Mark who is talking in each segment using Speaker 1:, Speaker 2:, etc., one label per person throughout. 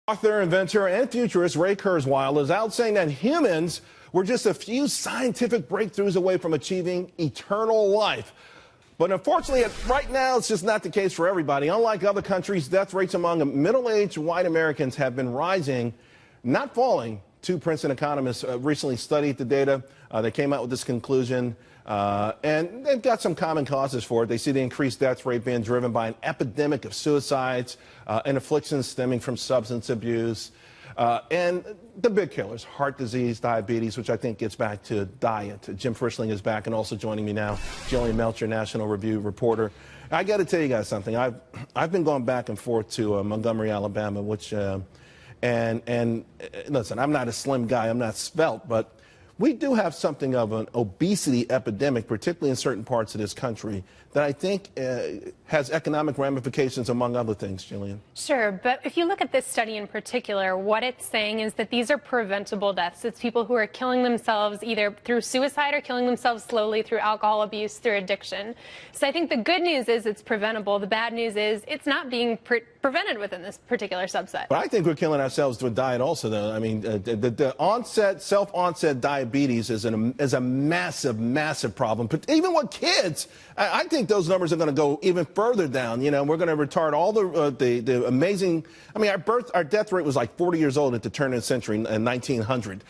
Speaker 1: Author, inventor, and futurist Ray Kurzweil is out saying that humans were just a few scientific breakthroughs away from achieving eternal life. But unfortunately, right now, it's just not the case for everybody. Unlike other countries, death rates among middle-aged white Americans have been rising, not falling. Two Princeton economists recently studied the data. They came out with this conclusion, and they've got some common causes for it. They see the increased death rate being driven by an epidemic of suicides and afflictions stemming from substance abuse, and the big killers, heart disease, diabetes, which I think gets back to diet. Jim Frischling is back and also joining me now, Jillian Melcher, National Review reporter. I got to tell you guys something. I've been going back and forth to Montgomery, Alabama, which and listen, I'm not a slim guy, I'm not svelte, but we do have something of an obesity epidemic, particularly in certain parts of this country, that I think has economic ramifications, among other things, Jillian.
Speaker 2: Sure, but if you look at this study in particular, what it's saying is that these are preventable deaths. It's people who are killing themselves either through suicide or killing themselves slowly through alcohol abuse, through addiction. So I think the good news is it's preventable. The bad news is it's not being prevented within this particular subset.
Speaker 1: But I think we're killing ourselves with diet also, though. I mean, the self-onset diabetes is a massive, massive problem. But even with kids, I think those numbers are going to go even further down. You know, we're going to retard all the amazing. I mean, our death rate was like 40 years old at the turn of the century in 1900.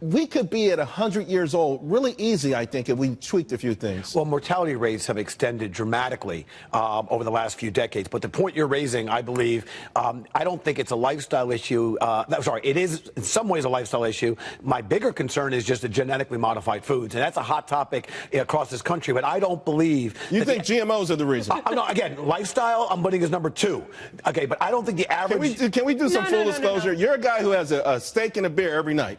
Speaker 1: We could be at 100 years old really easy, I think, if we tweaked a few things.
Speaker 3: Well, mortality rates have extended dramatically over the last few decades. But the point you're raising, I believe, I don't think it's a lifestyle issue. Sorry, it is in some ways a lifestyle issue. My bigger concern is just the genetically modified foods. And that's a hot topic across this country. But I don't believe...
Speaker 1: You think GMOs are the reason?
Speaker 3: No, again, lifestyle, I'm putting as number 2. Okay, but I don't think the average...
Speaker 1: Can we do some full disclosure? You're a guy who has a steak and a beer every night.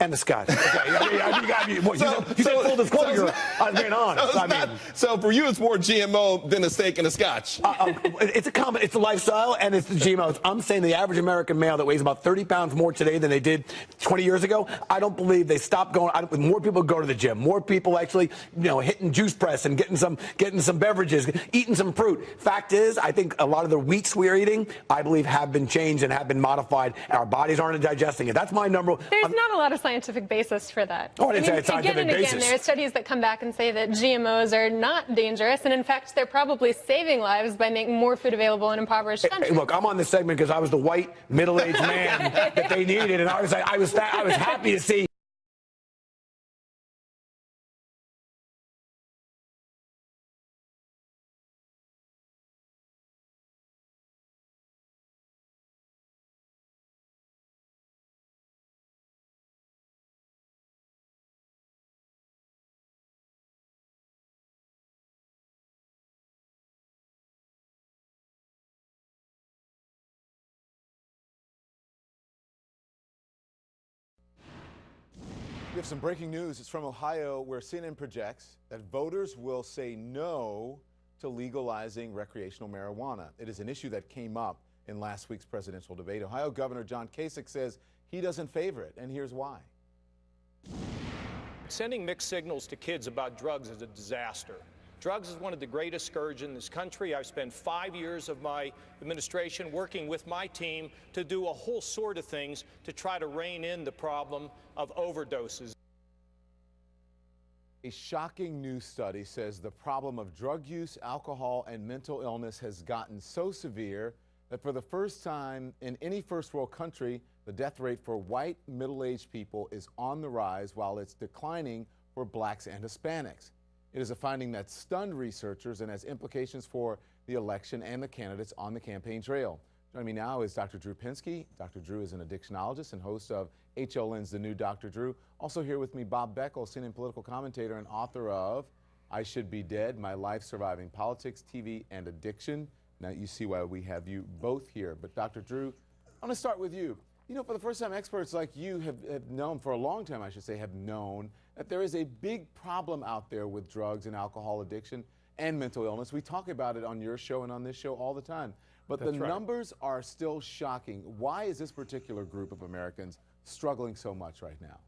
Speaker 3: And the scotch. Okay, you said full disclosure. I'm being honest.
Speaker 1: So for you, it's more GMO than a steak and a scotch.
Speaker 3: It's a lifestyle, and it's the GMOs. I'm saying the average American male that weighs about 30 pounds more today than they did 20 years ago. I don't believe they stopped going. More people go to the gym. More people actually, hitting juice press and getting some beverages, eating some fruit. Fact is, I think a lot of the wheats we're eating, I believe, have been changed and have been modified, and our bodies aren't digesting it. That's my number.
Speaker 2: There's not a lot of scientific basis for that.
Speaker 3: Oh, I didn't say it's scientific basis.
Speaker 2: Again, there are studies that come back and say that GMOs are not dangerous, and in fact, they're probably saving lives by making more food available in impoverished countries.
Speaker 3: Hey, look, I'm on this segment because I was the white middle-aged man that they needed, and I was happy to see.
Speaker 4: We have some breaking news. It's from Ohio, where CNN projects that voters will say no to legalizing recreational marijuana. It is an issue that came up in last week's presidential debate. Ohio Governor John Kasich says he doesn't favor it, and here's why.
Speaker 5: Sending mixed signals to kids about drugs is a disaster. Drugs is one of the greatest scourges in this country. I've spent 5 years of my administration working with my team to do a whole sort of things to try to rein in the problem of overdoses.
Speaker 4: A shocking new study says the problem of drug use, alcohol, and mental illness has gotten so severe that for the first time in any first world country, the death rate for white middle-aged people is on the rise while it's declining for blacks and Hispanics. It is a finding that stunned researchers and has implications for the election and the candidates on the campaign trail. Joining me now is Dr. Drew Pinsky. Dr. Drew is an addictionologist and host of HLN's The New Dr. Drew. Also here with me, Bob Beckel, CNN political commentator and author of I Should Be Dead, My Life Surviving Politics, TV, and Addiction. Now you see why we have you both here. But Dr. Drew, I want to start with you. You know, for the first time, experts like you have known, for a long time I should say, have known that there is a big problem out there with drugs and alcohol addiction and mental illness. We talk about it on your show and on this show all the time. But the numbers are still shocking. Why is this particular group of Americans struggling so much right now?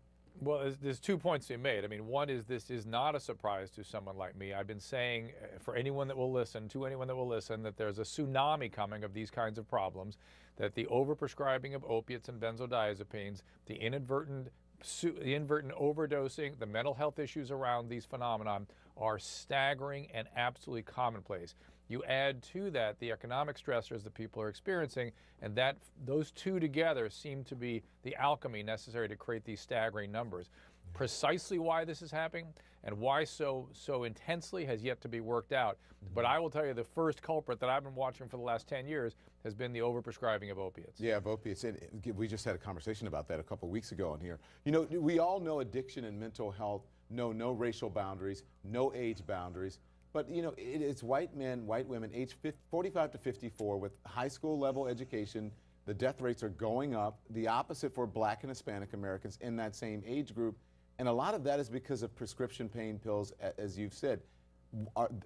Speaker 6: Well, there's 2 points to be made. I mean, one is this is not a surprise to someone like me. I've been saying for anyone that will listen, that there's a tsunami coming of these kinds of problems, that the overprescribing of opiates and benzodiazepines, the inadvertent overdosing, the mental health issues around these phenomenon are staggering and absolutely commonplace. You add to that the economic stressors that people are experiencing, and that those two together seem to be the alchemy necessary to create these staggering numbers. Precisely why this is happening and why so intensely has yet to be worked out. But I will tell you, the first culprit that I've been watching for the last 10 years has been the overprescribing of opiates.
Speaker 4: Yeah, of opiates. And we just had a conversation about that a couple of weeks ago on here. You know, we all know addiction and mental health know no racial boundaries, no age boundaries. But, you know, it's white men, white women, age 45 to 54 with high school level education. The death rates are going up. The opposite for black and Hispanic Americans in that same age group. And a lot of that is because of prescription pain pills, as you've said.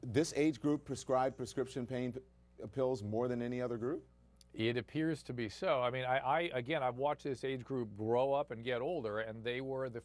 Speaker 4: This age group prescribed prescription pain pills more than any other group?
Speaker 6: It appears to be so. I mean, I've watched this age group grow up and get older, and they were the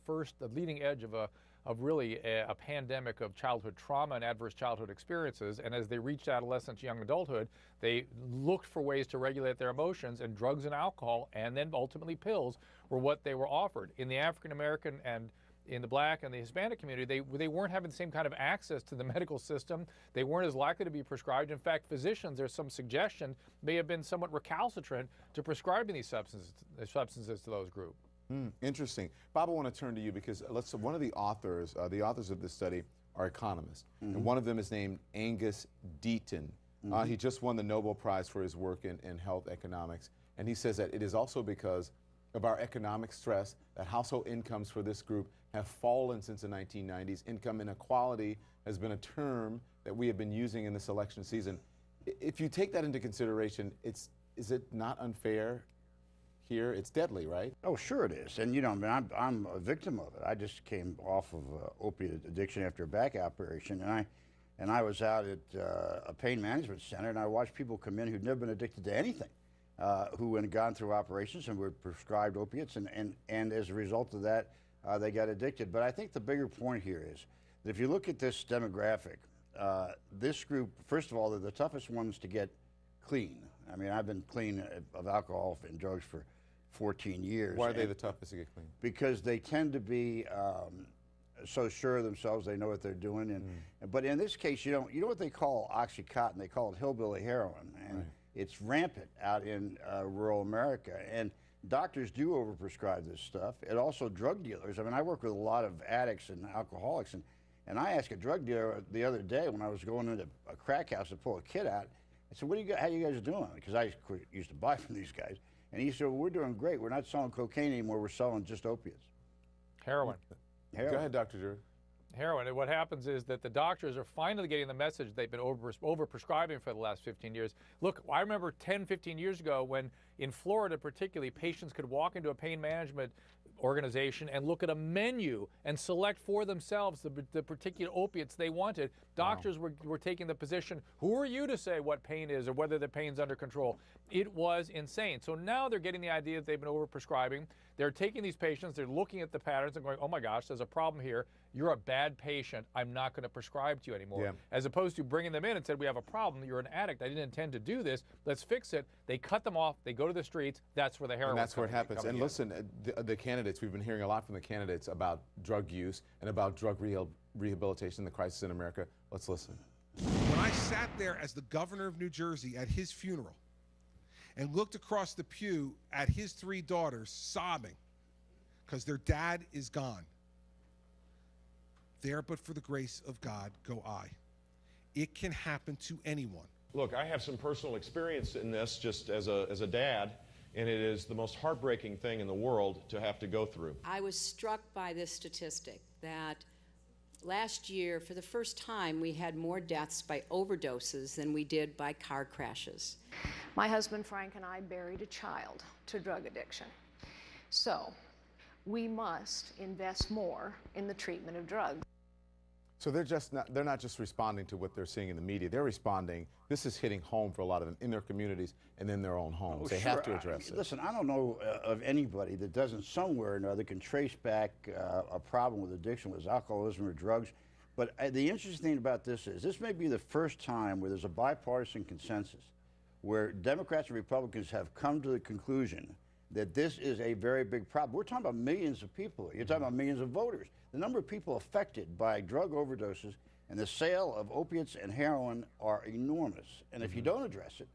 Speaker 6: leading edge of really a pandemic of childhood trauma and adverse childhood experiences. And as they reached adolescence, young adulthood, they looked for ways to regulate their emotions, and drugs and alcohol, and then ultimately pills, were what they were offered. In the African American and in the black and the Hispanic community, they weren't having the same kind of access to the medical system. They weren't as likely to be prescribed. In fact, physicians, there's some suggestion, may have been somewhat recalcitrant to prescribing these substances to those groups.
Speaker 4: Interesting. Bob, I want to turn to you because one of the authors of this study are economists, and one of them is named Angus Deaton. He just won the Nobel Prize for his work in health economics, and he says that it is also because of our economic stress that household incomes for this group have fallen since the 1990s. Income inequality has been a term that we have been using in this election season. If you take that into consideration, is it not unfair here? It's deadly, right?
Speaker 7: Oh, sure it is. And, you know, I mean, I'm a victim of it. I just came off of opiate addiction after a back operation, and I was out at a pain management center, and I watched people come in who'd never been addicted to anything, who had gone through operations and were prescribed opiates, and as a result of that, they got addicted. But I think the bigger point here is that if you look at this demographic, this group, first of all, they're the toughest ones to get clean. I mean, I've been clean of alcohol and drugs for 14 years.
Speaker 4: Why are they the toughest to get clean?
Speaker 7: Because they tend to be so sure of themselves, they know what they're doing. But in this case, you know what they call Oxycontin? They call it hillbilly heroin, and it's rampant out in rural America. And doctors do overprescribe this stuff, and also drug dealers. I mean, I work with a lot of addicts and alcoholics, and I asked a drug dealer the other day when I was going into a crack house to pull a kid out. I said, how you guys doing? Because I used to buy from these guys. And he said, well, we're doing great. We're not selling cocaine anymore. We're selling just opiates.
Speaker 6: Heroin.
Speaker 4: Go ahead, Dr. Drew.
Speaker 6: Heroin. And what happens is that the doctors are finally getting the message they've been over-prescribing for the last 15 years. Look, I remember 10, 15 years ago when in Florida particularly, patients could walk into a pain management organization and look at a menu and select for themselves the particular opiates they wanted. Doctors were taking the position, who are you to say what pain is or whether the pain's under control? It was insane. So now they're getting the idea that they've been overprescribing. They're taking these patients, they're looking at the patterns and going, oh my gosh, there's a problem here. You're a bad patient. I'm not going to prescribe to you anymore. Yeah. As opposed to bringing them in and said, we have a problem. You're an addict. I didn't intend to do this. Let's fix it. They cut them off. They go to the streets. That's where the heroin.
Speaker 4: And that's where it happens. And listen, the candidates, we've been hearing a lot from the candidates about drug use and about drug rehabilitation, the crisis in America. Let's listen.
Speaker 8: When I sat there as the governor of New Jersey at his funeral and looked across the pew at his 3 daughters sobbing because their dad is gone, there but for the grace of God go I. It can happen to anyone.
Speaker 9: Look, I have some personal experience in this just as a dad, and it is the most heartbreaking thing in the world to have to go through.
Speaker 10: I was struck by this statistic that last year, for the first time, we had more deaths by overdoses than we did by car crashes.
Speaker 11: My husband Frank and I buried a child to drug addiction. So we must invest more in the treatment of drugs.
Speaker 4: So they're not just responding to what they're seeing in the media. They're responding. This is hitting home for a lot of them in their communities and in their own homes. They have to address it.
Speaker 7: Listen, I don't know of anybody that doesn't somewhere or another can trace back a problem with addiction, whether it's alcoholism or drugs. But the interesting thing about this is this may be the first time where there's a bipartisan consensus where Democrats and Republicans have come to the conclusion that this is a very big problem. We're talking about millions of people. You're talking about millions of voters. The number of people affected by drug overdoses and the sale of opiates and heroin are enormous. And if you don't address it,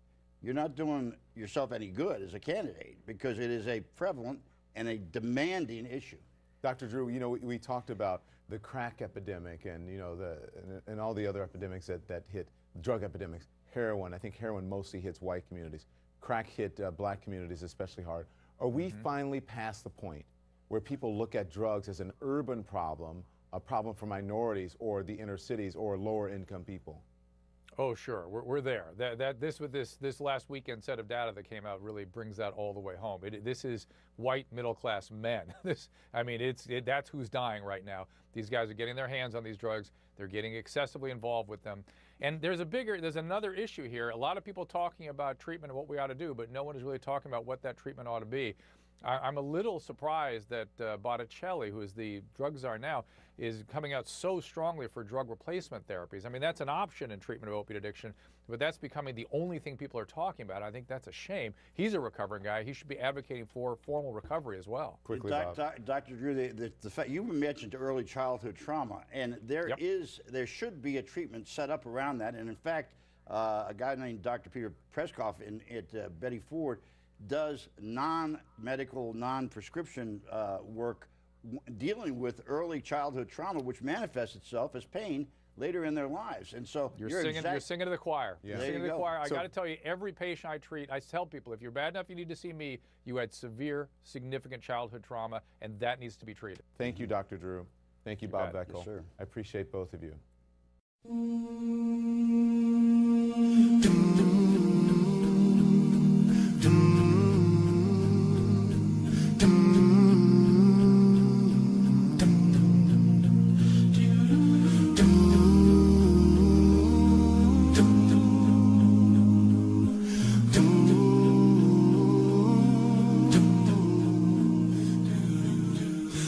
Speaker 7: you're not doing yourself any good as a candidate because it is a prevalent and a demanding issue.
Speaker 4: Dr. Drew, you know, we talked about the crack epidemic and, you know, and all the other epidemics that hit, drug epidemics, heroin. I think heroin mostly hits white communities. Crack hit black communities especially hard. Are we finally past the point where people look at drugs as an urban problem, a problem for minorities or the inner cities or lower income people?
Speaker 6: Oh, sure, we're there. This last weekend set of data that came out really brings that all the way home. This is white middle class men. That's who's dying right now. These guys are getting their hands on these drugs. They're getting excessively involved with them. And there's another issue here. A lot of people talking about treatment and what we ought to do, but no one is really talking about what that treatment ought to be. I'm a little surprised that Botticelli, who is the drug czar now, is coming out so strongly for drug replacement therapies. I mean, that's an option in treatment of opiate addiction, but that's becoming the only thing people are talking about. I think that's a shame. He's a recovering guy. He should be advocating for formal recovery as well.
Speaker 7: Quickly, Dr. Drew, the fact you mentioned early childhood trauma, and there should be a treatment set up around that. And in fact, a guy named Dr. Peter Preskoff at Betty Ford does non-medical, non-prescription work dealing with early childhood trauma, which manifests itself as pain later in their lives. And so
Speaker 6: you're singing to the choir.
Speaker 7: Yeah.
Speaker 6: You're singing to the choir. I got to tell you, every patient I treat, I tell people, if you're bad enough you need to see me, you had severe, significant childhood trauma, and that needs to be treated.
Speaker 4: Thank you, Dr. Drew. Thank you, Bob Beckel.
Speaker 7: Yes, sir.
Speaker 4: I appreciate both of you.